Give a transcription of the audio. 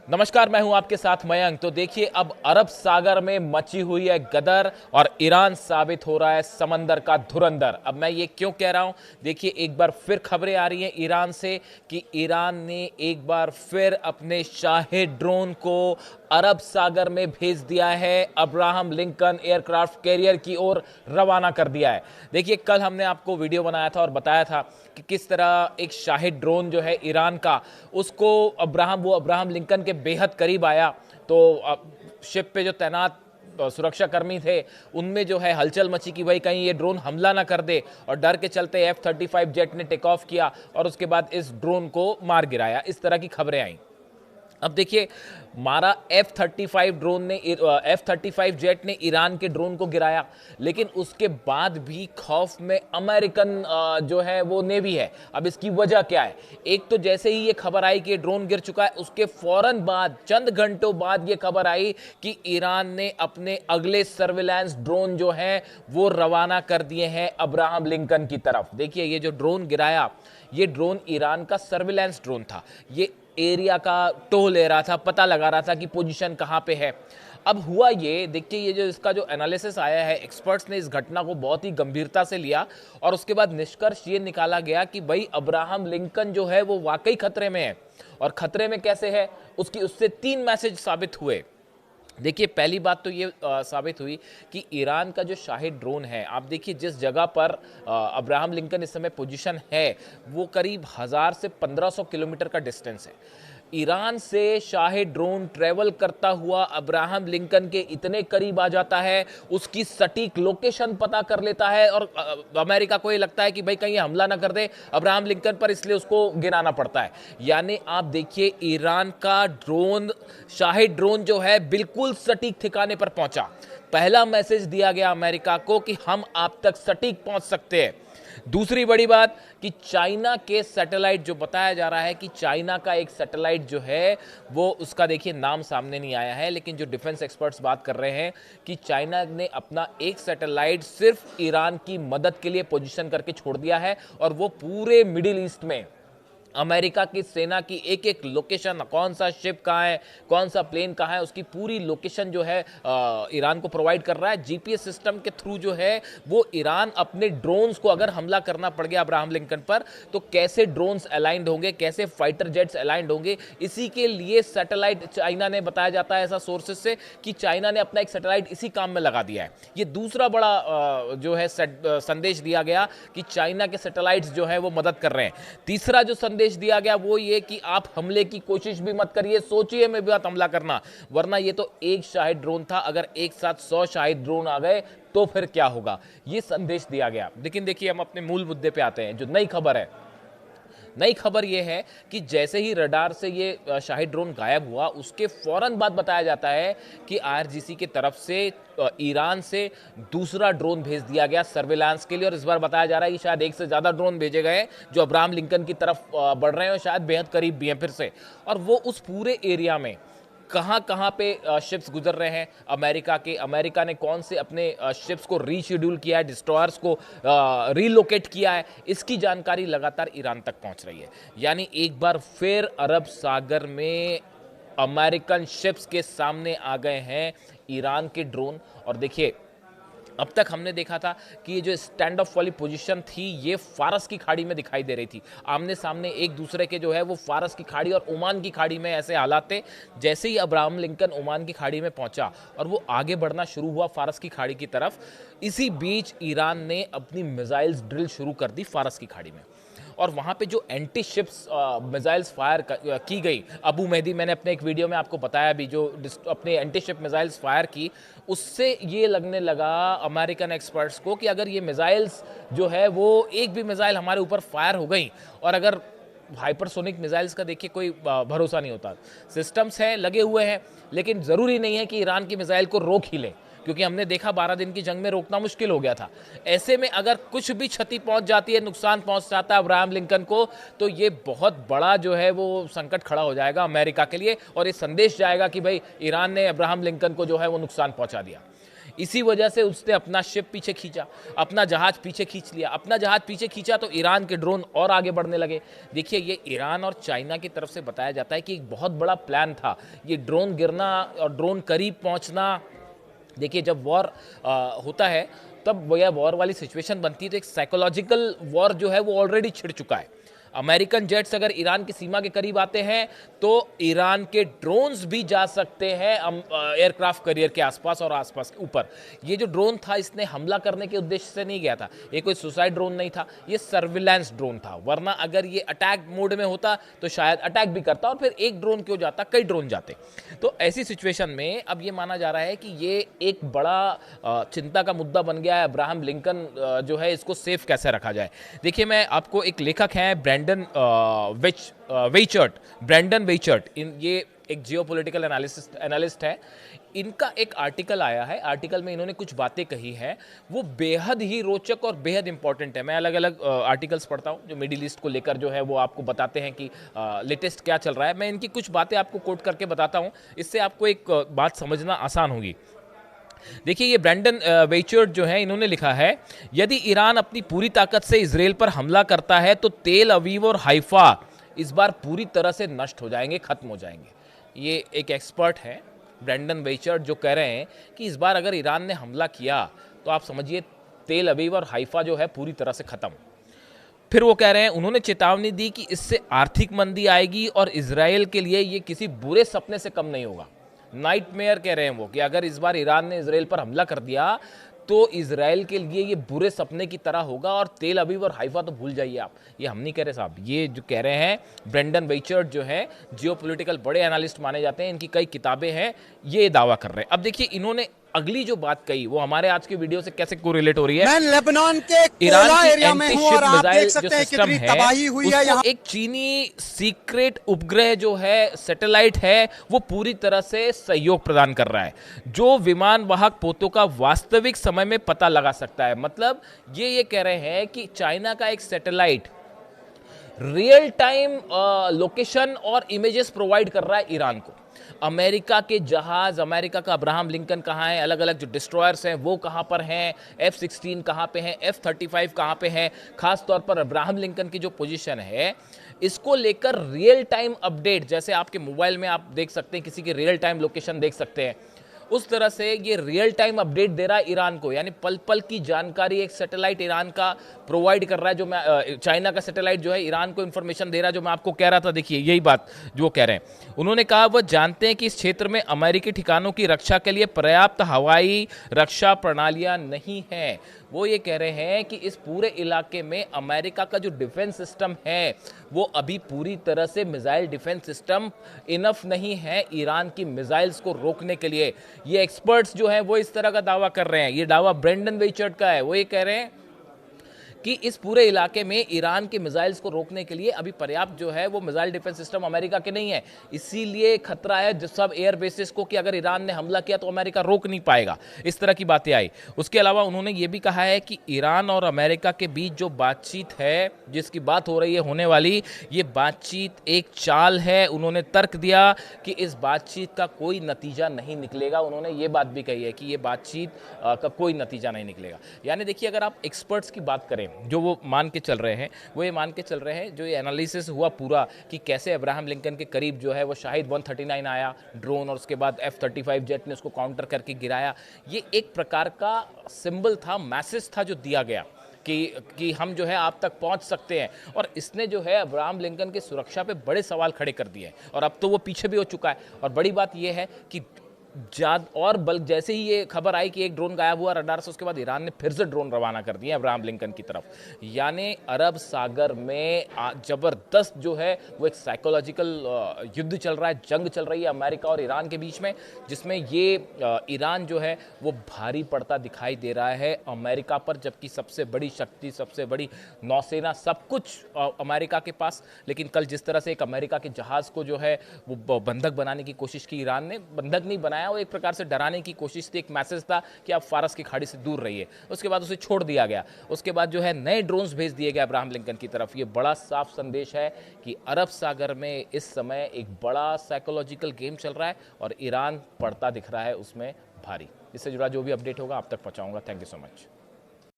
नमस्कार, मैं हूं आपके साथ मयंक। तो देखिए, अब अरब सागर में मची हुई है गदर और ईरान साबित हो रहा है समंदर का धुरंधर। अब मैं ये क्यों कह रहा हूं? देखिए, एक बार फिर खबरें आ रही हैं ईरान से कि ईरान ने एक बार फिर अपने शाही ड्रोन को अरब सागर में भेज दिया है, अब्राहम लिंकन एयरक्राफ्ट कैरियर की ओर रवाना कर दिया है। देखिए, कल हमने आपको वीडियो बनाया था और बताया था कि किस तरह एक शाही ड्रोन जो है ईरान का, उसको अब्राहम लिंकन के बेहद करीब आया। तो शिप पे जो तैनात सुरक्षा कर्मी थे, उनमें जो है हलचल मची कि भाई कहीं ये ड्रोन हमला ना कर दे, और डर के चलते F-35 जेट ने टेक ऑफ किया और उसके बाद इस ड्रोन को मार गिराया। इस तरह की खबरें आई। अब देखिए, मारा F-35 जेट ने ईरान के ड्रोन को गिराया, लेकिन उसके बाद भी खौफ में अमेरिकन जो है वो नेवी है। अब इसकी वजह क्या है? एक तो जैसे ही ये खबर आई कि ड्रोन गिर चुका है, उसके फौरन बाद चंद घंटों बाद ये खबर आई कि ईरान ने अपने अगले सर्विलांस ड्रोन जो है वो रवाना कर दिए हैं अब्राहम लिंकन की तरफ। देखिए, ये जो ड्रोन गिराया, ये ड्रोन ईरान का सर्विलांस ड्रोन था। ये एरिया का टोह ले रहा था, पता लगा रहा था कि पोजीशन कहां पे है। अब हुआ ये, देखिए, ये जो इसका जो एनालिसिस आया है, एक्सपर्ट्स ने इस घटना को बहुत ही गंभीरता से लिया और उसके बाद निष्कर्ष ये निकाला गया कि भाई अब्राहम लिंकन जो है वो वाकई खतरे में है। और खतरे में कैसे है, उससे 3 मैसेज साबित हुए। देखिए, पहली बात तो ये साबित हुई कि ईरान का जो शाही ड्रोन है, आप देखिए जिस जगह पर अब्राहम लिंकन इस समय पोजीशन है, वो करीब 1000 से 1500 किलोमीटर का डिस्टेंस है। ईरान से शाही ड्रोन ट्रेवल करता हुआ अब्राहम लिंकन के इतने करीब आ जाता है, उसकी सटीक लोकेशन पता कर लेता है, और अमेरिका को ये लगता है कि भाई कहीं हमला ना कर दे अब्राहम लिंकन पर, इसलिए उसको गिराना पड़ता है। यानी आप देखिए, ईरान का ड्रोन, शाही ड्रोन जो है, बिल्कुल सटीक ठिकाने पर पहुंचा। पहला मैसेज दिया गया अमेरिका को कि हम आप तक सटीक पहुंच सकते हैं। दूसरी बड़ी बात कि चाइना के सैटेलाइट, जो बताया जा रहा है कि चाइना का एक सैटेलाइट जो है वो, उसका देखिए नाम सामने नहीं आया है, लेकिन जो डिफेंस एक्सपर्ट्स बात कर रहे हैं कि चाइना ने अपना एक सैटेलाइट सिर्फ ईरान की मदद के लिए पोजीशन करके छोड़ दिया है, और वो पूरे मिडिल ईस्ट में अमेरिका की सेना की एक एक लोकेशन, कौन सा शिप कहाँ है, कौन सा प्लेन कहाँ है, उसकी पूरी लोकेशन जो है ईरान को प्रोवाइड कर रहा है। जीपीएस सिस्टम के थ्रू जो है वो ईरान अपने ड्रोन्स को, अगर हमला करना पड़ गया अब्राहम लिंकन पर, तो कैसे ड्रोन्स अलाइंड होंगे, कैसे फाइटर जेट्स अलाइंड होंगे, इसी के लिए सैटेलाइट चाइना ने, बताया जाता है ऐसा सोर्सेज से, कि चाइना ने अपना एक सैटेलाइट इसी काम में लगा दिया है। ये दूसरा बड़ा जो है संदेश दिया गया कि चाइना के सैटेलाइट्स जो है वो मदद कर रहे हैं। तीसरा जो संदेश दिया गया वो ये कि आप हमले की कोशिश भी मत करिए, सोचिए में भी मत हमला करना, वरना ये तो एक शाही ड्रोन था, अगर एक साथ 100 शाही ड्रोन आ गए तो फिर क्या होगा, ये संदेश दिया गया। लेकिन देखिए, हम अपने मूल मुद्दे पे आते हैं। जो नई खबर है, नई खबर यह है कि जैसे ही रडार से ये शाही ड्रोन गायब हुआ, उसके फौरन बाद बताया जाता है कि आईआरजीसी की तरफ से ईरान से दूसरा ड्रोन भेज दिया गया सर्विलांस के लिए, और इस बार बताया जा रहा है कि शायद एक से ज़्यादा ड्रोन भेजे गए जो अब्राहम लिंकन की तरफ बढ़ रहे हैं, और शायद बेहद करीब भी हैं फिर से। और वो उस पूरे एरिया में कहाँ कहाँ पे शिप्स गुजर रहे हैं अमेरिका ने कौन से अपने शिप्स को रीशेड्यूल किया है, डिस्ट्रॉयर्स को रीलोकेट किया है, इसकी जानकारी लगातार ईरान तक पहुंच रही है। यानी एक बार फिर अरब सागर में अमेरिकन शिप्स के सामने आ गए हैं ईरान के ड्रोन। और देखिए, अब तक हमने देखा था कि ये जो स्टैंड ऑफ वाली पोजीशन थी, ये फारस की खाड़ी में दिखाई दे रही थी। आमने सामने एक दूसरे के जो है वो फारस की खाड़ी और ओमान की खाड़ी में ऐसे हालात थे। जैसे ही अब्राहम लिंकन ओमान की खाड़ी में पहुंचा और वो आगे बढ़ना शुरू हुआ फारस की खाड़ी की तरफ, इसी बीच ईरान ने अपनी मिसाइल्स ड्रिल शुरू कर दी फारस की खाड़ी में। और वहाँ पे जो एंटी शिप्स मिसाइल्स फायर की गई, अबू मेहदी, मैंने अपने एक वीडियो में आपको बताया भी, जो अपने एंटी शिप मिसाइल्स फायर की, उससे ये लगने लगा अमेरिकन एक्सपर्ट्स को कि अगर ये मिसाइल्स जो है वो, एक भी मिसाइल हमारे ऊपर फायर हो गई, और अगर हाइपरसोनिक मिसाइल्स का देखिए कोई भरोसा नहीं होता, सिस्टम्स हैं लगे हुए हैं, लेकिन ज़रूरी नहीं है कि ईरान की मिसाइल को रोक ही लें, क्योंकि हमने देखा 12 दिन की जंग में रोकना मुश्किल हो गया था। ऐसे में अगर कुछ भी क्षति पहुंच जाती है, नुकसान पहुंच जाता है अब्राहम लिंकन को, तो ये बहुत बड़ा जो है वो संकट खड़ा हो जाएगा अमेरिका के लिए, और ये संदेश जाएगा कि भाई ईरान ने अब्राहम लिंकन को जो है वो नुकसान पहुंचा दिया। इसी वजह से उसने अपना शिप पीछे खींचा, अपना जहाज पीछे खींच लिया। अपना जहाज पीछे खींचा तो ईरान के ड्रोन और आगे बढ़ने लगे। देखिए, ये ईरान और चाइना की तरफ से बताया जाता है कि एक बहुत बड़ा प्लान था ये ड्रोन गिरना और ड्रोन करीब पहुंचना। देखिए, जब वॉर होता है तब यह वॉर वाली सिचुएशन बनती है तो एक साइकोलॉजिकल वॉर जो है वो ऑलरेडी छिड़ चुका है। अमेरिकन जेट्स अगर ईरान की सीमा के करीब आते हैं तो ईरान के ड्रोन्स भी जा सकते हैं एयरक्राफ्ट कैरियर के आसपास और आसपास के ऊपर। ये जो ड्रोन था इसने हमला करने के उद्देश्य से नहीं गया था, ये कोई सुसाइड ड्रोन नहीं था, ये सर्विलांस ड्रोन था। वरना अगर ये अटैक मोड में होता तो शायद अटैक भी करता और फिर एक ड्रोन क्यों जाता, कई ड्रोन जाते। तो ऐसी सिचुएशन में अब ये माना जा रहा है कि ये एक बड़ा चिंता का मुद्दा बन गया है। अब्राहम लिंकन जो है इसको सेफ कैसे रखा जाए। देखिए, मैं आपको एक लेखक हैं ब्रैंडन वेचर्ट, ये एक जियोपॉलिटिकल एनालिस्ट है। इनका एक आर्टिकल आया है, आर्टिकल में इन्होंने कुछ बातें कही हैं वो बेहद ही रोचक और बेहद इंपॉर्टेंट है। मैं अलग अलग आर्टिकल्स पढ़ता हूँ जो मिडिल ईस्ट को लेकर जो है वो आपको बताते हैं कि लेटेस्ट क्या चल रहा है। मैं इनकी कुछ बातें आपको कोट करके बताता हूँ, इससे आपको एक बात समझना आसान होगी। देखिए, ये ब्रैंडन वेचर्ट जो है इन्होंने लिखा है, यदि ईरान अपनी पूरी ताकत से इजराइल पर हमला करता है तो तेल अवीव और हाइफा इस बार पूरी तरह से नष्ट हो जाएंगे, खत्म हो जाएंगे। ये एक एक्सपर्ट है ब्रैंडन वेचर्ट जो कह रहे हैं कि इस बार अगर ईरान ने हमला किया तो आप समझिए तेल अवीव और हाइफा जो है पूरी तरह से खत्म। फिर वो कह रहे हैं, उन्होंने चेतावनी दी कि इससे आर्थिक मंदी आएगी और इजराइल के लिए ये किसी बुरे सपने से कम नहीं होगा। नाइटमेयर कह रहे हैं वो कि अगर इस बार ईरान ने इजराइल पर हमला कर दिया तो इजराइल के लिए ये बुरे सपने की तरह होगा और तेल अवीव और हाइफा तो भूल जाइए आप। ये हम नहीं कह रहे साहब, ये जो कह रहे हैं ब्रेंडन वेचर्ट जो है जियोपॉलिटिकल बड़े एनालिस्ट माने जाते हैं, इनकी कई किताबें हैं, ये दावा कर रहे हैं। अब देखिए, इन्होंने अगली जो बात कही वो हमारे आज के वीडियो से कैसे कोरिलेट हो रही है। मैं लेबनान के ईरान कोला की एरिया में हूं और आप देख सकते हैं कितनी तबाही हुई है यहाँ। एक चीनी सीक्रेट उपग्रह जो है, सैटेलाइट है, वो पूरी तरह से सहयोग प्रदान कर रहा है जो विमान वाहक पोतों का वास्तविक समय में पता लगा सकता है। मतलब ये कह रहे हैं कि चाइना का एक सैटेलाइट रियल टाइम लोकेशन और इमेजेस प्रोवाइड कर रहा है ईरान को। अमेरिका के जहाज, अमेरिका का अब्राहम लिंकन कहाँ है, अलग अलग जो डिस्ट्रॉयर्स हैं वो कहाँ पर हैं, F-16 कहाँ पे हैं, F-35 कहाँ पे हैं, खास तौर पर अब्राहम लिंकन की जो पोजीशन है इसको लेकर रियल टाइम अपडेट, जैसे आपके मोबाइल में आप देख सकते हैं किसी की रियल टाइम लोकेशन देख सकते हैं, उस तरह से ये रियल टाइम अपडेट दे रहा है ईरान को। यानी पल पल की जानकारी एक सैटेलाइट ईरान का प्रोवाइड कर रहा है, जो मैं चाइना का सैटेलाइट जो है ईरान को इंफॉर्मेशन दे रहा है, जो मैं आपको कह रहा था। देखिए, यही बात जो वो कह रहे हैं, उन्होंने कहा वह जानते हैं कि इस क्षेत्र में अमेरिकी ठिकानों की रक्षा के लिए पर्याप्त हवाई रक्षा प्रणालियां नहीं हैं। वो ये कह रहे हैं कि इस पूरे इलाके में अमेरिका का जो डिफेंस सिस्टम है वो अभी पूरी तरह से मिसाइल डिफेंस सिस्टम इनफ नहीं है ईरान की मिसाइल्स को रोकने के लिए। ये एक्सपर्ट्स जो हैं वो इस तरह का दावा कर रहे हैं। ये दावा ब्रेंडन वेचर्ट का है। वो ये कह रहे हैं कि इस पूरे इलाके में ईरान के मिसाइल्स को रोकने के लिए अभी पर्याप्त जो है वो मिसाइल डिफेंस सिस्टम अमेरिका के नहीं है। इसीलिए खतरा है सब एयर बेसिस को कि अगर ईरान ने हमला किया तो अमेरिका रोक नहीं पाएगा। इस तरह की बातें आई। उसके अलावा उन्होंने ये भी कहा है कि ईरान और अमेरिका के बीच जो बातचीत है, जिसकी बात हो रही है होने वाली, ये बातचीत एक चाल है। उन्होंने तर्क दिया कि इस बातचीत का कोई नतीजा नहीं निकलेगा। उन्होंने ये बात भी कही है कि ये बातचीत का कोई नतीजा नहीं निकलेगा। यानी देखिए, अगर आप एक्सपर्ट्स की बात करें जो वो मान के चल रहे हैं, वो ये मान के चल रहे हैं, जो ये एनालिसिस हुआ पूरा कि कैसे अब्राहम लिंकन के करीब जो है वो शाहिद 139 आया ड्रोन और उसके बाद F-35 जेट ने उसको काउंटर करके गिराया। ये एक प्रकार का सिंबल था, मैसेज था जो दिया गया कि हम जो है आप तक पहुंच सकते हैं। और इसने जो है अब्राहम लिंकन की सुरक्षा पे बड़े सवाल खड़े कर दिए हैं और अब तो वो पीछे भी हो चुका है। और बड़ी बात ये है कि और बल्कि जैसे ही ये खबर आई कि एक ड्रोन गायब हुआ रडार से, उसके बाद ईरान ने फिर से ड्रोन रवाना कर दिए अब्राहम लिंकन की तरफ। यानी अरब सागर में जबरदस्त जो है वो एक साइकोलॉजिकल युद्ध चल रहा है, जंग चल रही है अमेरिका और ईरान के बीच में, जिसमें ये ईरान जो है वो भारी पड़ता दिखाई दे रहा है अमेरिका पर, जबकि सबसे बड़ी शक्ति, सबसे बड़ी नौसेना, सब कुछ अमेरिका के पास। लेकिन कल जिस तरह से एक अमेरिका के जहाज़ को जो है वो बंधक बनाने की कोशिश की ईरान ने, बंधक नहीं बनाया, वो एक प्रकार से डराने की कोशिश थी, एक मैसेज था कि आप फारस की खाड़ी से दूर रहिए। उसके बाद उसे छोड़ दिया गया। उसके बाद जो है नए ड्रोन्स भेज दिए गए अब्राहम लिंकन की तरफ। ये बड़ा साफ संदेश है कि अरब सागर में इस समय एक बड़ा साइकोलॉजिकल गेम चल रहा है और ईरान पड़ता दिख रहा है उसमें भारी। इससे जुड़ा जो भी अपडेट होगा आप तक पहुंचाऊंगा। Thank you so much.